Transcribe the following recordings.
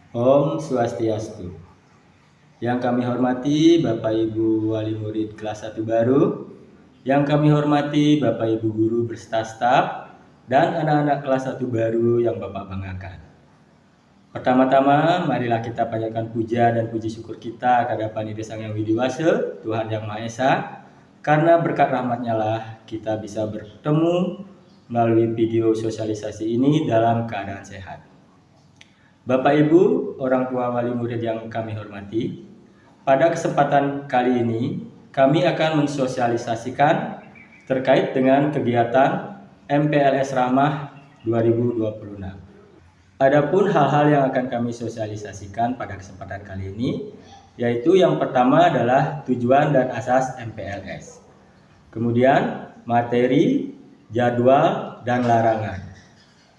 Om Swastiastu. Yang kami hormati Bapak Ibu Wali Murid kelas 1 baru, yang kami hormati Bapak Ibu guru beserta staf, dan anak-anak kelas 1 baru yang Bapak banggakan. Pertama-tama, marilah kita panjatkan puja dan puji syukur kita kehadapan Ide Sang Yang Widi Wase, Tuhan Yang Maha Esa, karena berkat rahmat-Nya lah kita bisa bertemu melalui video sosialisasi ini dalam keadaan sehat. Bapak Ibu, orang tua wali murid yang kami hormati, pada kesempatan kali ini kami akan mensosialisasikan terkait dengan kegiatan MPLS Ramah 2026. Adapun hal-hal yang akan kami sosialisasikan pada kesempatan kali ini, yaitu yang pertama adalah tujuan dan asas MPLS. Kemudian materi, jadwal, dan larangan.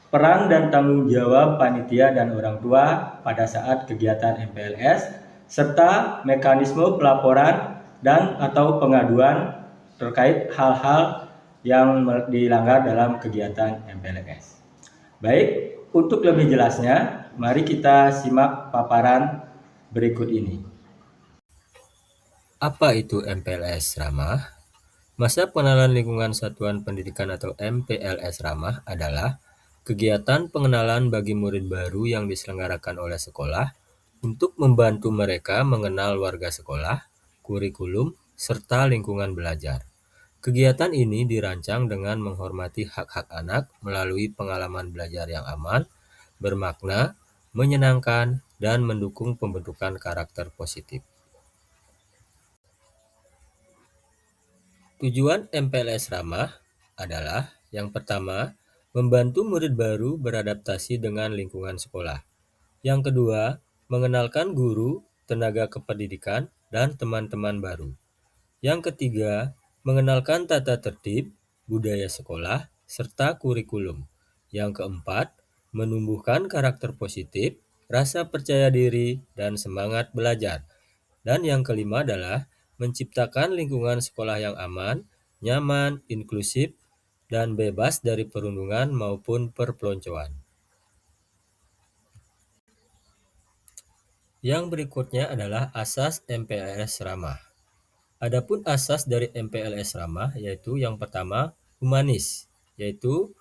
Peran dan tanggung jawab panitia dan orang tua pada saat kegiatan MPLS, serta mekanisme pelaporan dan atau pengaduan terkait hal-hal yang dilanggar dalam kegiatan MPLS. Baik, untuk lebih jelasnya, mari kita simak paparan berikut ini. Apa itu MPLS Ramah? Masa pengenalan lingkungan satuan pendidikan atau MPLS Ramah adalah kegiatan pengenalan bagi murid baru yang diselenggarakan oleh sekolah untuk membantu mereka mengenal warga sekolah, kurikulum, serta lingkungan belajar. Kegiatan ini dirancang dengan menghormati hak-hak anak melalui pengalaman belajar yang aman, bermakna, menyenangkan, dan mendukung pembentukan karakter positif. Tujuan MPLS Ramah adalah yang pertama, membantu murid baru beradaptasi dengan lingkungan sekolah. Yang kedua, mengenalkan guru, tenaga kependidikan, dan teman-teman baru. Yang ketiga, mengenalkan tata tertib, budaya sekolah, serta kurikulum. Yang keempat, menumbuhkan karakter positif, rasa percaya diri, dan semangat belajar. Dan yang kelima adalah menciptakan lingkungan sekolah yang aman, nyaman, inklusif, dan bebas dari perundungan maupun perpeloncoan. Yang berikutnya adalah asas MPLS Ramah. Adapun asas dari MPLS Ramah yaitu yang pertama humanis, yaitu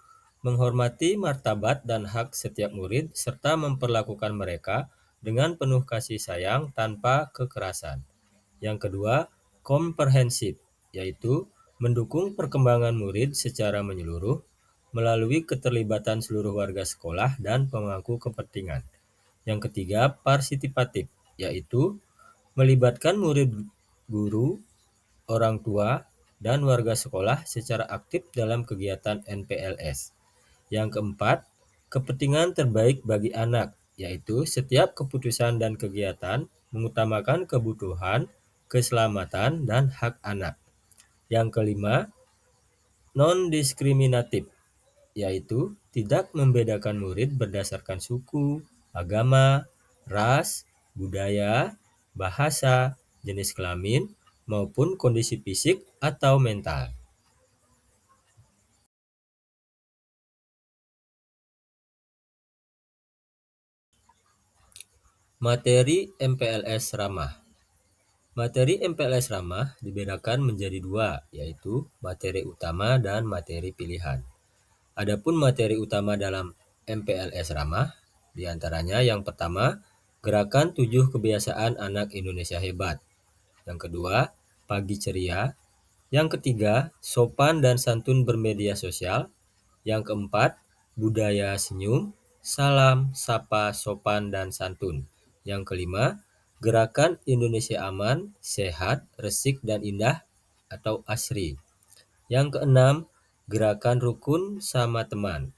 menghormati martabat dan hak setiap murid serta memperlakukan mereka dengan penuh kasih sayang tanpa kekerasan. Yang kedua, komprehensif, yaitu mendukung perkembangan murid secara menyeluruh melalui keterlibatan seluruh warga sekolah dan pemangku kepentingan. Yang ketiga, partisipatif, yaitu melibatkan murid, guru, orang tua, dan warga sekolah secara aktif dalam kegiatan NPLS. Yang keempat, kepentingan terbaik bagi anak, yaitu setiap keputusan dan kegiatan mengutamakan kebutuhan, keselamatan, dan hak anak. Yang kelima, non-diskriminatif, yaitu tidak membedakan murid berdasarkan suku, agama, ras, budaya, bahasa, jenis kelamin, maupun kondisi fisik atau mental. Materi MPLS Ramah. Materi MPLS Ramah dibedakan menjadi dua, yaitu materi utama dan materi pilihan. Adapun materi utama dalam MPLS Ramah, diantaranya yang pertama, gerakan 7 kebiasaan anak Indonesia hebat. Yang kedua, pagi ceria. Yang ketiga, sopan dan santun bermedia sosial. Yang keempat, budaya senyum, salam, sapa, sopan, dan santun. Yang kelima, gerakan Indonesia aman, sehat, resik, dan indah atau ASRI. Yang keenam, gerakan rukun sama teman.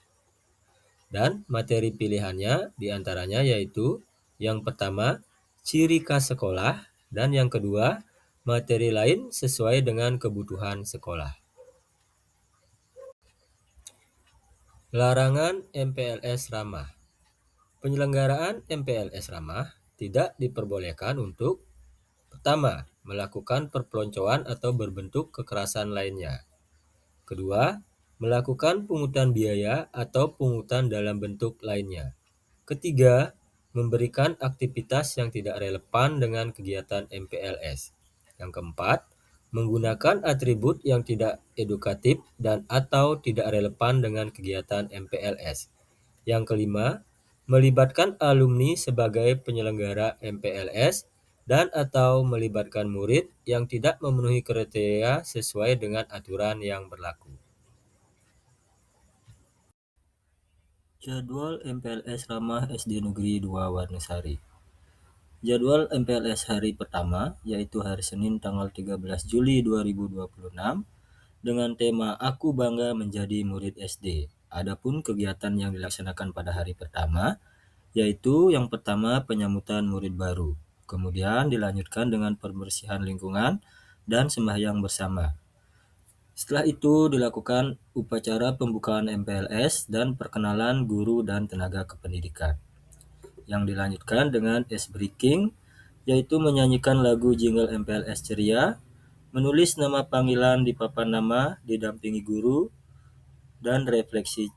Dan materi pilihannya diantaranya yaitu yang pertama, ciri khas sekolah, dan yang kedua, materi lain sesuai dengan kebutuhan sekolah. Larangan MPLS Ramah. Penyelenggaraan MPLS Ramah tidak diperbolehkan untuk pertama, melakukan perpeloncoan atau berbentuk kekerasan lainnya. Kedua, melakukan pungutan biaya atau pungutan dalam bentuk lainnya. Ketiga, memberikan aktivitas yang tidak relevan dengan kegiatan MPLS. Yang keempat, menggunakan atribut yang tidak edukatif dan atau tidak relevan dengan kegiatan MPLS. Yang kelima, melibatkan alumni sebagai penyelenggara MPLS dan atau melibatkan murid yang tidak memenuhi kriteria sesuai dengan aturan yang berlaku. Jadwal MPLS Ramah SD Negeri 2 Warnisari. Jadwal MPLS hari pertama yaitu hari Senin tanggal 13 Juli 2026 dengan tema Aku Bangga Menjadi Murid SD. Adapun kegiatan yang dilaksanakan pada hari pertama yaitu yang pertama penyambutan murid baru. Kemudian dilanjutkan dengan pembersihan lingkungan dan sembahyang bersama. Setelah itu dilakukan upacara pembukaan MPLS dan perkenalan guru dan tenaga kependidikan. Yang dilanjutkan dengan ice breaking, yaitu menyanyikan lagu jingle MPLS ceria, menulis nama panggilan di papan nama didampingi guru, dan refleksi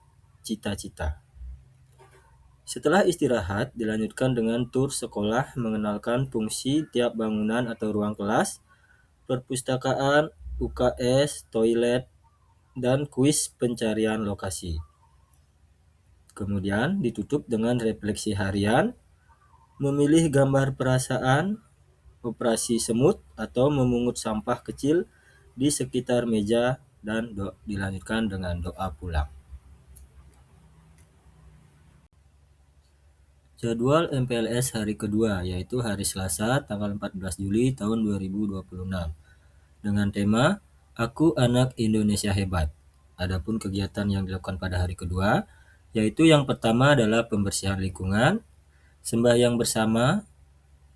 cita-cita. Setelah istirahat, dilanjutkan dengan tur sekolah mengenalkan fungsi tiap bangunan atau ruang kelas, perpustakaan, UKS, toilet, dan kuis pencarian lokasi. Kemudian ditutup dengan refleksi harian, memilih gambar perasaan, operasi semut atau memungut sampah kecil di sekitar meja dan dilanjutkan dengan doa pulang. Jadwal MPLS hari kedua yaitu hari Selasa tanggal 14 Juli tahun 2026 dengan tema Aku Anak Indonesia Hebat. Adapun kegiatan yang dilakukan pada hari kedua yaitu yang pertama adalah pembersihan lingkungan, sembahyang bersama,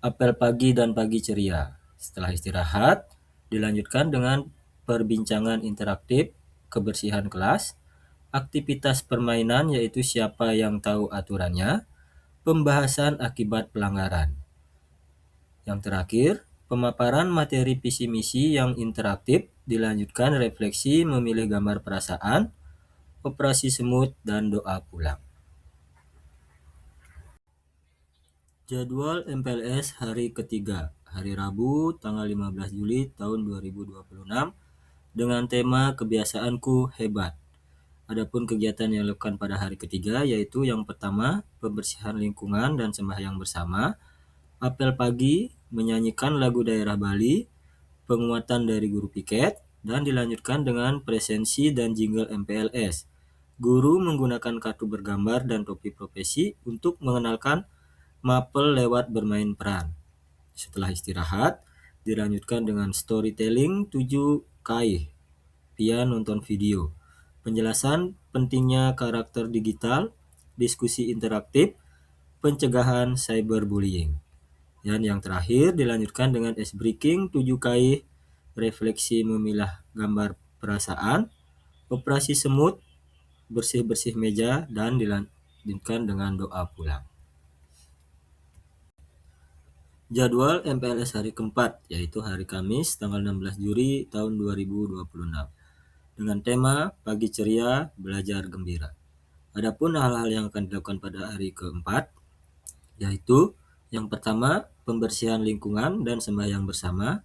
apel pagi dan pagi ceria. Setelah istirahat, dilanjutkan dengan perbincangan interaktif, kebersihan kelas, aktivitas permainan yaitu siapa yang tahu aturannya, pembahasan akibat pelanggaran. Yang terakhir, pemaparan materi visi misi yang interaktif, dilanjutkan refleksi memilih gambar perasaan, operasi semut, dan doa pulang. Jadwal MPLS hari ketiga, hari Rabu tanggal 15 Juli tahun 2026 dengan tema Kebiasaanku Hebat. Adapun kegiatan yang dilakukan pada hari ketiga yaitu yang pertama pembersihan lingkungan dan sembahyang bersama, apel pagi, menyanyikan lagu daerah Bali, penguatan dari guru piket, dan dilanjutkan dengan presensi dan jingle MPLS. Guru menggunakan kartu bergambar dan topi profesi untuk mengenalkan mapel lewat bermain peran. Setelah istirahat, dilanjutkan dengan storytelling 7 kaih, via nonton video, penjelasan pentingnya karakter digital, diskusi interaktif, pencegahan cyberbullying. Dan yang terakhir dilanjutkan dengan ice breaking 7 kaih, refleksi memilah gambar perasaan, operasi semut, bersih-bersih meja, dan dilanjutkan dengan doa pulang. Jadwal MPLS hari keempat yaitu hari Kamis tanggal 16 Juli tahun 2026 dengan tema Pagi Ceria Belajar Gembira. Adapun hal-hal yang akan dilakukan pada hari keempat yaitu yang pertama pembersihan lingkungan dan sembahyang bersama,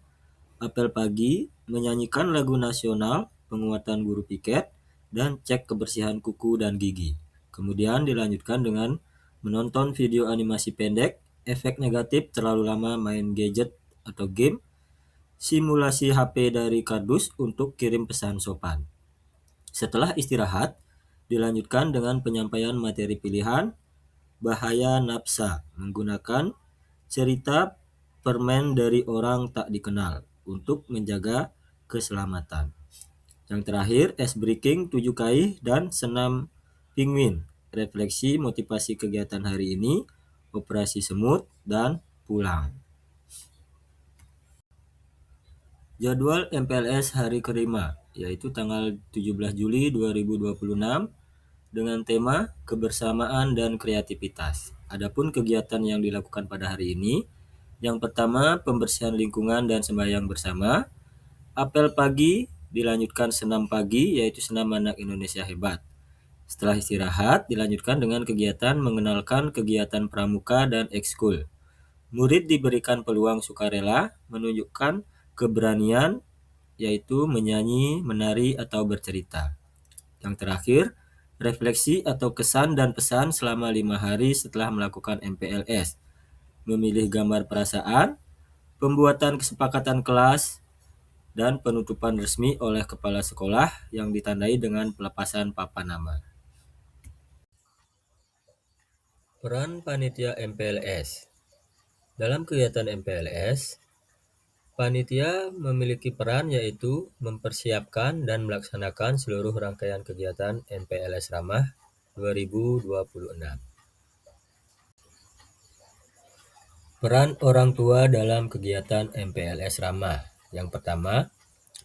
apel pagi, menyanyikan lagu nasional, penguatan guru piket, dan cek kebersihan kuku dan gigi. Kemudian dilanjutkan dengan menonton video animasi pendek, efek negatif terlalu lama main gadget atau game, simulasi HP dari kardus untuk kirim pesan sopan. Setelah istirahat, dilanjutkan dengan penyampaian materi pilihan, bahaya nafsa, menggunakan cerita permen dari orang tak dikenal untuk menjaga keselamatan. Yang terakhir, ice breaking 7 kaih dan senam penguin, refleksi motivasi kegiatan hari ini, operasi semut, dan pulang. Jadwal MPLS hari kelima, yaitu tanggal 17 Juli 2026 dengan tema kebersamaan dan kreativitas. Adapun kegiatan yang dilakukan pada hari ini, yang pertama pembersihan lingkungan dan sembahyang bersama, apel pagi, dilanjutkan senam pagi yaitu senam anak Indonesia hebat. Setelah istirahat, dilanjutkan dengan kegiatan mengenalkan kegiatan pramuka dan ekskul. Murid diberikan peluang sukarela menunjukkan keberanian, yaitu menyanyi, menari, atau bercerita. Yang terakhir, refleksi atau kesan dan pesan selama 5 hari setelah melakukan MPLS. Memilih gambar perasaan, pembuatan kesepakatan kelas, dan penutupan resmi oleh kepala sekolah yang ditandai dengan pelepasan papan nama. Peran panitia MPLS. Dalam kegiatan MPLS, panitia memiliki peran yaitu mempersiapkan dan melaksanakan seluruh rangkaian kegiatan MPLS Ramah 2026. Peran orang tua dalam kegiatan MPLS Ramah. Yang pertama,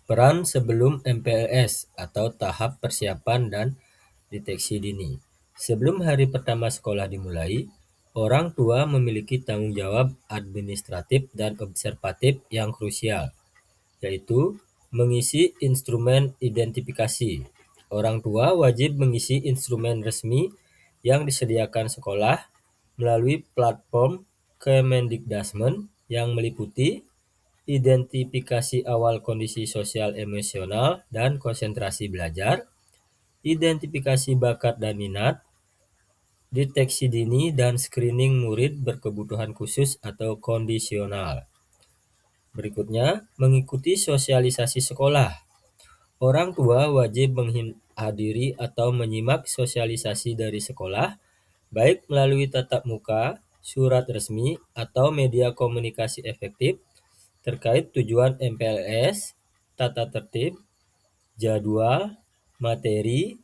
peran sebelum MPLS atau tahap persiapan dan deteksi dini. Sebelum hari pertama sekolah dimulai, orang tua memiliki tanggung jawab administratif dan observatif yang krusial, yaitu mengisi instrumen identifikasi. Orang tua wajib mengisi instrumen resmi yang disediakan sekolah melalui platform Kemendikdasmen yang meliputi identifikasi awal kondisi sosial emosional dan konsentrasi belajar, identifikasi bakat dan minat, deteksi dini dan screening murid berkebutuhan khusus atau kondisional. Berikutnya, mengikuti sosialisasi sekolah. Orang tua wajib menghadiri atau menyimak sosialisasi dari sekolah, baik melalui tatap muka, surat resmi, atau media komunikasi efektif terkait tujuan MPLS, tata tertib, jadwal, materi,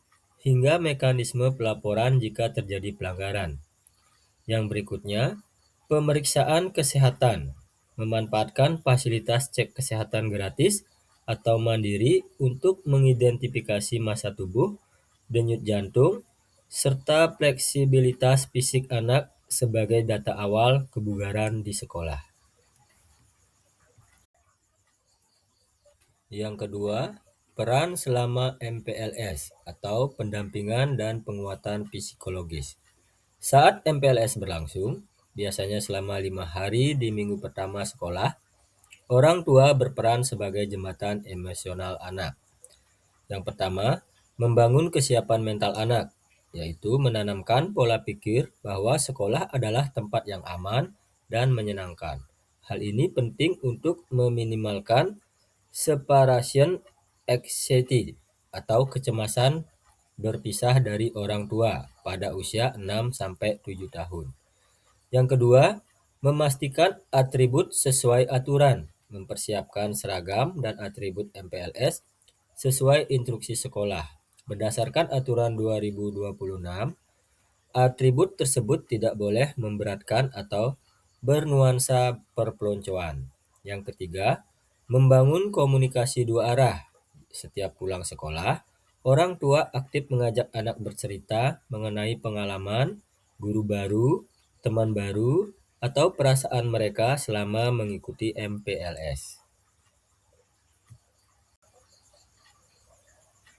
hingga mekanisme pelaporan jika terjadi pelanggaran. Yang berikutnya, pemeriksaan kesehatan. Memanfaatkan fasilitas cek kesehatan gratis atau mandiri untuk mengidentifikasi massa tubuh, denyut jantung, serta fleksibilitas fisik anak sebagai data awal kebugaran di sekolah. Yang kedua, peran selama MPLS atau pendampingan dan penguatan psikologis. Saat MPLS berlangsung, biasanya selama 5 hari di minggu pertama sekolah, orang tua berperan sebagai jembatan emosional anak. Yang pertama, membangun kesiapan mental anak, yaitu menanamkan pola pikir bahwa sekolah adalah tempat yang aman dan menyenangkan. Hal ini penting untuk meminimalkan separation anxiety atau kecemasan berpisah dari orang tua pada usia 6-7 tahun. Yang kedua, memastikan atribut sesuai aturan, mempersiapkan seragam dan atribut MPLS sesuai instruksi sekolah. Berdasarkan aturan 2026, atribut tersebut tidak boleh memberatkan atau bernuansa perpeloncoan. Yang ketiga, membangun komunikasi dua arah. Setiap pulang sekolah, orang tua aktif mengajak anak bercerita mengenai pengalaman, guru baru, teman baru, atau perasaan mereka selama mengikuti MPLS.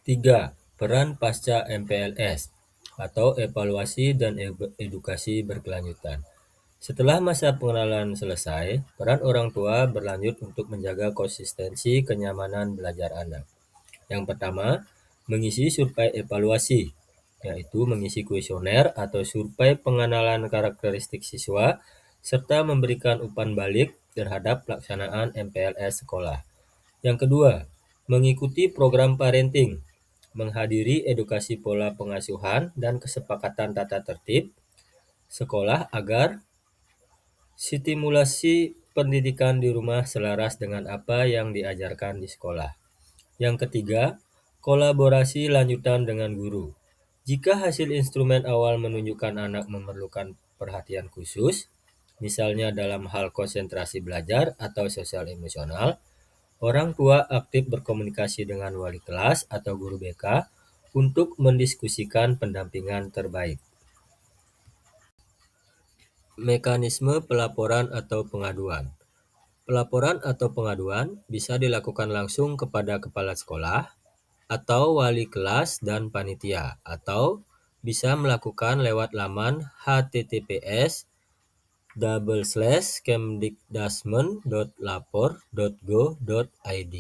3. Peran pasca MPLS atau evaluasi dan edukasi berkelanjutan. Setelah masa pengenalan selesai, peran orang tua berlanjut untuk menjaga konsistensi kenyamanan belajar anak. Yang pertama, mengisi survei evaluasi, yaitu mengisi kuesioner atau survei pengenalan karakteristik siswa, serta memberikan umpan balik terhadap pelaksanaan MPLS sekolah. Yang kedua, mengikuti program parenting, menghadiri edukasi pola pengasuhan dan kesepakatan tata tertib sekolah agar stimulasi pendidikan di rumah selaras dengan apa yang diajarkan di sekolah. Yang ketiga, kolaborasi lanjutan dengan guru. Jika hasil instrumen awal menunjukkan anak memerlukan perhatian khusus, misalnya dalam hal konsentrasi belajar atau sosial emosional, orang tua aktif berkomunikasi dengan wali kelas atau guru BK untuk mendiskusikan pendampingan terbaik. Mekanisme pelaporan atau pengaduan. Pelaporan atau pengaduan bisa dilakukan langsung kepada kepala sekolah atau wali kelas dan panitia, atau bisa melakukan lewat laman https://kemdikdasmen.lapor.go.id.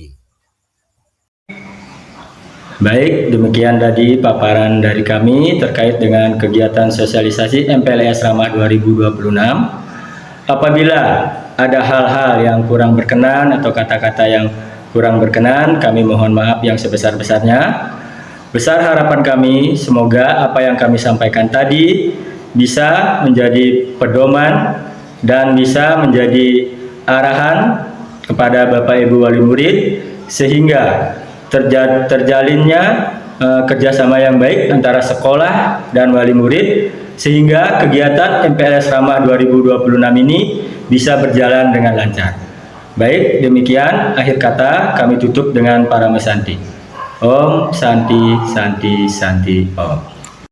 Baik, demikian tadi paparan dari kami terkait dengan kegiatan sosialisasi MPLS Ramah 2026. Apabila ada hal-hal yang kurang berkenan atau kata-kata yang kurang berkenan, kami mohon maaf yang sebesar-besarnya. Besar harapan kami, semoga apa yang kami sampaikan tadi bisa menjadi pedoman dan bisa menjadi arahan kepada Bapak Ibu wali murid sehingga terjalinnya kerjasama yang baik antara sekolah dan wali murid sehingga kegiatan MPLS Ramah 2026 ini bisa berjalan dengan lancar. Baik, demikian akhir kata kami tutup dengan Parama Santi. Om Santi Santi Santi Om.